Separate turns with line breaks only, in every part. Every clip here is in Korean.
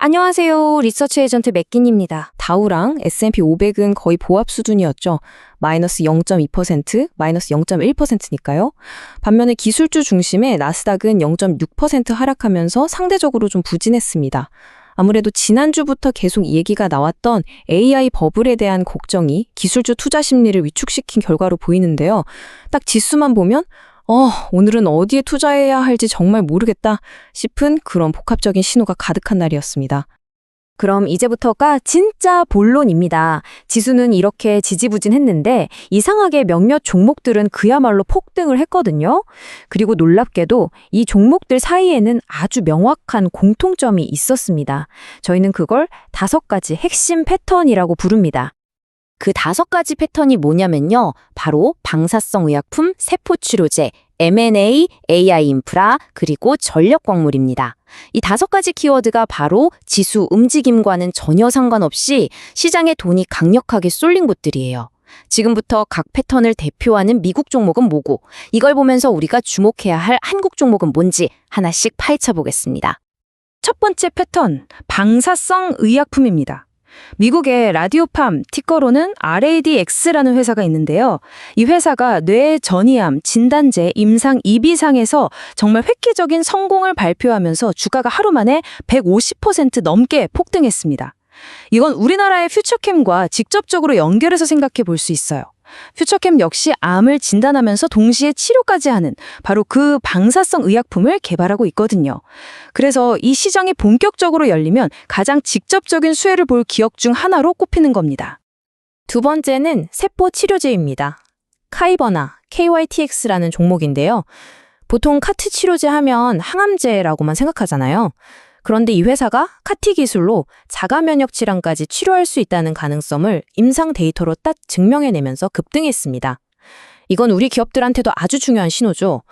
안녕하세요. 리서치 에이전트 맥긴입니다.
다우랑 S&P 500은 거의 보합 수준이었죠. 마이너스 0.2%, 마이너스 0.1%니까요. 반면에 기술주 중심의 나스닥은 0.6% 하락하면서 상대적으로 좀 부진했습니다. 아무래도 지난주부터 계속 얘기가 나왔던 AI 버블에 대한 걱정이 기술주 투자 심리를 위축시킨 결과로 보이는데요. 딱 지수만 보면 오늘은 어디에 투자해야 할지 정말 모르겠다 싶은 그런 복합적인 신호가 가득한 날이었습니다.
그럼 이제부터가 진짜 본론입니다. 지수는 이렇게 지지부진했는데 이상하게 몇몇 종목들은 그야말로 폭등을 했거든요. 그리고 놀랍게도 이 종목들 사이에는 아주 명확한 공통점이 있었습니다. 저희는 그걸 5가지 핵심 패턴이라고 부릅니다. 그 5가지 패턴이 뭐냐면요. 바로 방사성 의약품, 세포치료제, M&A, AI 인프라, 그리고 전력광물입니다. 이 5가지 키워드가 바로 지수 움직임과는 전혀 상관없이 시장에 돈이 강력하게 쏠린 곳들이에요. 지금부터 각 패턴을 대표하는 미국 종목은 뭐고, 이걸 보면서 우리가 주목해야 할 한국 종목은 뭔지 하나씩 파헤쳐 보겠습니다.
첫 번째 패턴, 방사성 의약품입니다. 미국의 라디오팜, 티커로는 RADX라는 회사가 있는데요. 이 회사가 뇌 전이암, 진단제, 임상 2비상에서 정말 획기적인 성공을 발표하면서 주가가 하루 만에 150% 넘게 폭등했습니다. 이건 우리나라의 퓨처캠과 직접적으로 연결해서 생각해 볼 수 있어요. 퓨처캠 역시 암을 진단하면서 동시에 치료까지 하는 바로 그 방사성 의약품을 개발하고 있거든요. 그래서 이 시장이 본격적으로 열리면 가장 직접적인 수혜를 볼 기업 중 하나로 꼽히는 겁니다.
두 번째는 세포 치료제입니다. 카이버나 KYTX라는 종목인데요. 보통 카트 치료제 하면 항암제라고만 생각하잖아요. 그런데 이 회사가 카티 기술로 자가 면역 질환까지 치료할 수 있다는 가능성을 임상 데이터로 딱 증명해내면서 급등했습니다. 이건 우리 기업들한테도 아주 중요한 신호죠.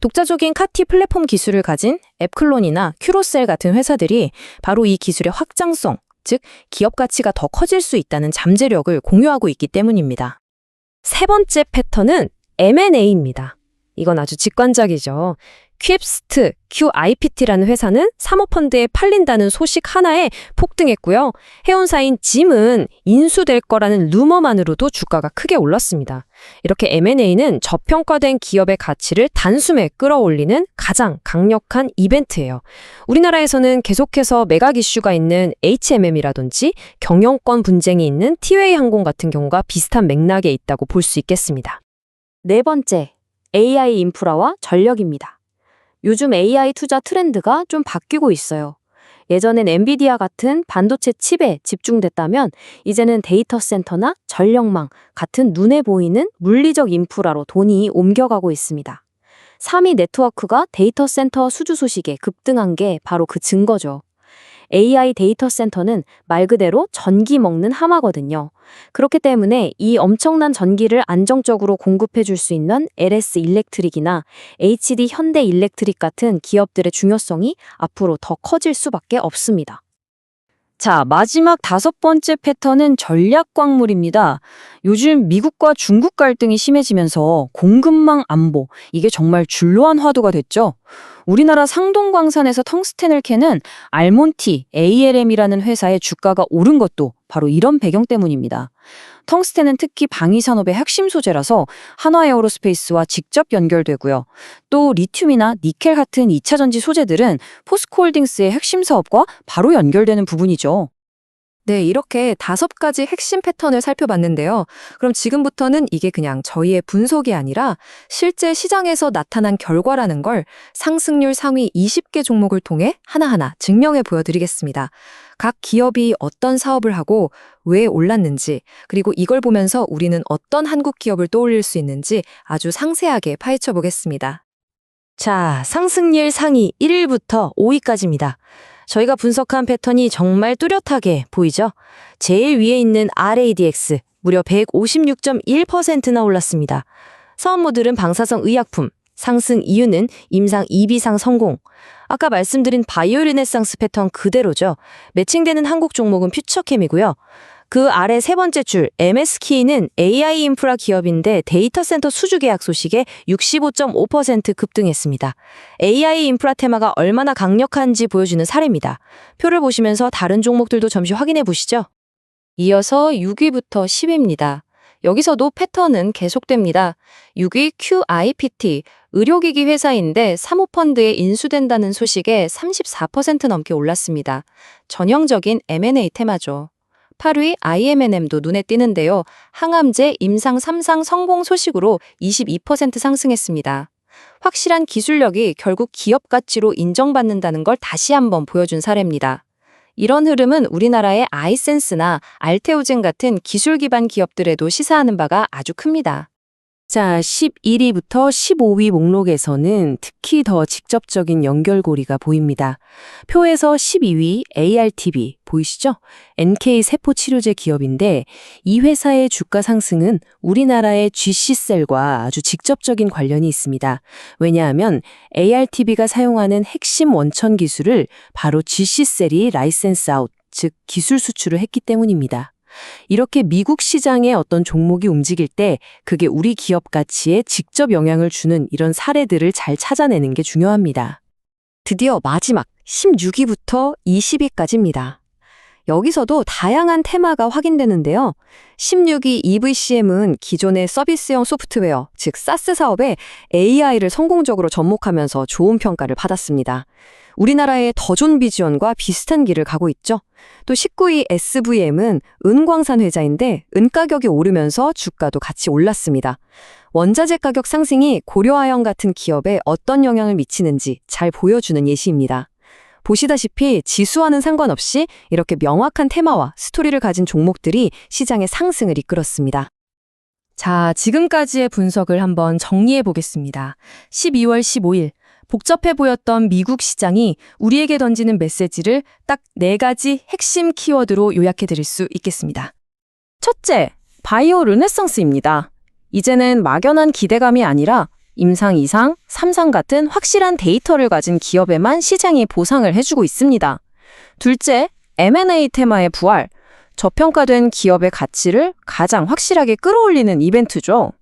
독자적인 카티 플랫폼 기술을 가진 앱클론이나 큐로셀 같은 회사들이 바로 이 기술의 확장성, 즉 기업 가치가 더 커질 수 있다는 잠재력을 공유하고 있기 때문입니다.
세 번째 패턴은 M&A입니다. 이건 아주 직관적이죠. 퀴프스트, QIPT라는 회사는 사모펀드에 팔린다는 소식 하나에 폭등했고요. 해운사인 짐은 인수될 거라는 루머만으로도 주가가 크게 올랐습니다. 이렇게 M&A는 저평가된 기업의 가치를 단숨에 끌어올리는 가장 강력한 이벤트예요. 우리나라에서는 계속해서 매각 이슈가 있는 HMM이라든지 경영권 분쟁이 있는 티웨이 항공 같은 경우가 비슷한 맥락에 있다고 볼 수 있겠습니다. 네 번째, AI 인프라와 전력입니다. 요즘 AI 투자 트렌드가 좀 바뀌고 있어요. 예전엔 엔비디아 같은 반도체 칩에 집중됐다면 이제는 데이터 센터나 전력망 같은 눈에 보이는 물리적 인프라로 돈이 옮겨가고 있습니다. 3위 네트워크가 데이터 센터 수주 소식에 급등한 게 바로 그 증거죠. AI 데이터 센터는 말 그대로 전기 먹는 하마거든요. 그렇기 때문에 이 엄청난 전기를 안정적으로 공급해 줄 수 있는 LS 일렉트릭이나 HD 현대 일렉트릭 같은 기업들의 중요성이 앞으로 더 커질 수밖에 없습니다.
자, 마지막 5번째 패턴은 전략광물입니다. 요즘 미국과 중국 갈등이 심해지면서 공급망 안보, 이게 정말 줄로한 화두가 됐죠. 우리나라 상동광산에서 텅스텐을 캐는 알몬티 ALM이라는 회사의 주가가 오른 것도 바로 이런 배경 때문입니다. 텅스텐은 특히 방위산업의 핵심 소재라서 한화에어로스페이스와 직접 연결되고요. 또 리튬이나 니켈 같은 2차 전지 소재들은 포스코홀딩스의 핵심 사업과 바로 연결되는 부분이죠.
네, 이렇게 5가지 핵심 패턴을 살펴봤는데요. 그럼 지금부터는 이게 그냥 저희의 분석이 아니라 실제 시장에서 나타난 결과라는 걸 상승률 상위 20개 종목을 통해 하나하나 증명해 보여드리겠습니다. 각 기업이 어떤 사업을 하고 왜 올랐는지, 그리고 이걸 보면서 우리는 어떤 한국 기업을 떠올릴 수 있는지 아주 상세하게 파헤쳐 보겠습니다.
자, 상승률 상위 1위부터 5위까지입니다. 저희가 분석한 패턴이 정말 뚜렷하게 보이죠? 제일 위에 있는 RADX, 무려 156.1%나 올랐습니다. 사업모델은 방사성 의약품, 상승 이유는 임상 2비상 성공. 아까 말씀드린 바이오 르네상스 패턴 그대로죠. 매칭되는 한국 종목은 퓨처캠이고요. 그 아래 세 번째 줄 MSK는 AI 인프라 기업인데 데이터 센터 수주 계약 소식에 65.5% 급등했습니다. AI 인프라 테마가 얼마나 강력한지 보여주는 사례입니다. 표를 보시면서 다른 종목들도 잠시 확인해 보시죠. 이어서 6위부터 10위입니다. 여기서도 패턴은 계속됩니다. 6위 QIPT, 의료기기 회사인데 사모펀드에 인수된다는 소식에 34% 넘게 올랐습니다. 전형적인 M&A 테마죠. 8위 IMNM도 눈에 띄는데요. 항암제 임상 3상 성공 소식으로 22% 상승했습니다. 확실한 기술력이 결국 기업 가치로 인정받는다는 걸 다시 한번 보여준 사례입니다. 이런 흐름은 우리나라의 아이센스나 알테오젠 같은 기술 기반 기업들에도 시사하는 바가 아주 큽니다.
자, 11위부터 15위 목록에서는 특히 더 직접적인 연결고리가 보입니다. 표에서 12위 ARTB 보이시죠? NK 세포치료제 기업인데 이 회사의 주가 상승은 우리나라의 GC셀과 아주 직접적인 관련이 있습니다. 왜냐하면 ARTB가 사용하는 핵심 원천 기술을 바로 GC셀이 라이센스 아웃, 즉 기술 수출을 했기 때문입니다. 이렇게 미국 시장의 어떤 종목이 움직일 때 그게 우리 기업 가치에 직접 영향을 주는 이런 사례들을 잘 찾아내는 게 중요합니다.
드디어 마지막 16위부터 20위까지입니다. 여기서도 다양한 테마가 확인되는데요. 16위 EVCM은 기존의 서비스형 소프트웨어, 즉 SaaS 사업에 AI를 성공적으로 접목하면서 좋은 평가를 받았습니다. 우리나라의 더존 비지원과 비슷한 길을 가고 있죠. 또 19위 SVM은 은광산 회사인데 은 가격이 오르면서 주가도 같이 올랐습니다. 원자재 가격 상승이 고려아연 같은 기업에 어떤 영향을 미치는지 잘 보여주는 예시입니다. 보시다시피 지수와는 상관없이 이렇게 명확한 테마와 스토리를 가진 종목들이 시장의 상승을 이끌었습니다.
자, 지금까지의 분석을 한번 정리해 보겠습니다. 12월 15일 복잡해 보였던 미국 시장이 우리에게 던지는 메시지를 딱 4가지 핵심 키워드로 요약해 드릴 수 있겠습니다. 첫째, 바이오 르네상스입니다. 이제는 막연한 기대감이 아니라 임상 2상, 3상 같은 확실한 데이터를 가진 기업에만 시장이 보상을 해주고 있습니다. 둘째, M&A 테마의 부활. 저평가된 기업의 가치를 가장 확실하게 끌어올리는 이벤트죠.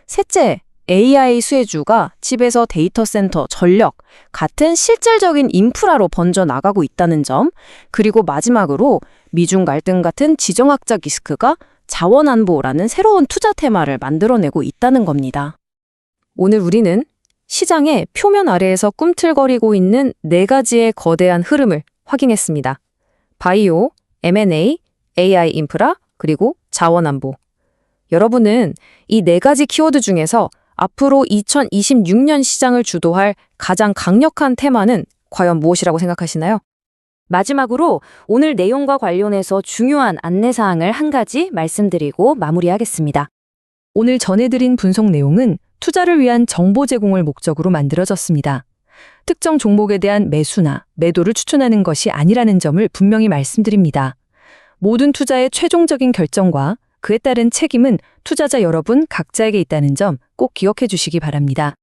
셋째, AI 수혜주가 집에서 데이터 센터, 전력 같은 실질적인 인프라로 번져 나가고 있다는 점, 그리고 마지막으로 미중 갈등 같은 지정학적 리스크가 자원안보라는 새로운 투자 테마를 만들어내고 있다는 겁니다.
오늘 우리는 시장의 표면 아래에서 꿈틀거리고 있는 4가지의 거대한 흐름을 확인했습니다. 바이오, M&A, AI 인프라, 그리고 자원안보. 여러분은 이 4가지 키워드 중에서 앞으로 2026년 시장을 주도할 가장 강력한 테마는 과연 무엇이라고 생각하시나요? 마지막으로 오늘 내용과 관련해서 중요한 안내사항을 한 가지 말씀드리고 마무리하겠습니다. 오늘 전해드린 분석 내용은 투자를 위한 정보 제공을 목적으로 만들어졌습니다. 특정 종목에 대한 매수나 매도를 추천하는 것이 아니라는 점을 분명히 말씀드립니다. 모든 투자의 최종적인 결정과 그에 따른 책임은 투자자 여러분 각자에게 있다는 점 꼭 기억해 주시기 바랍니다.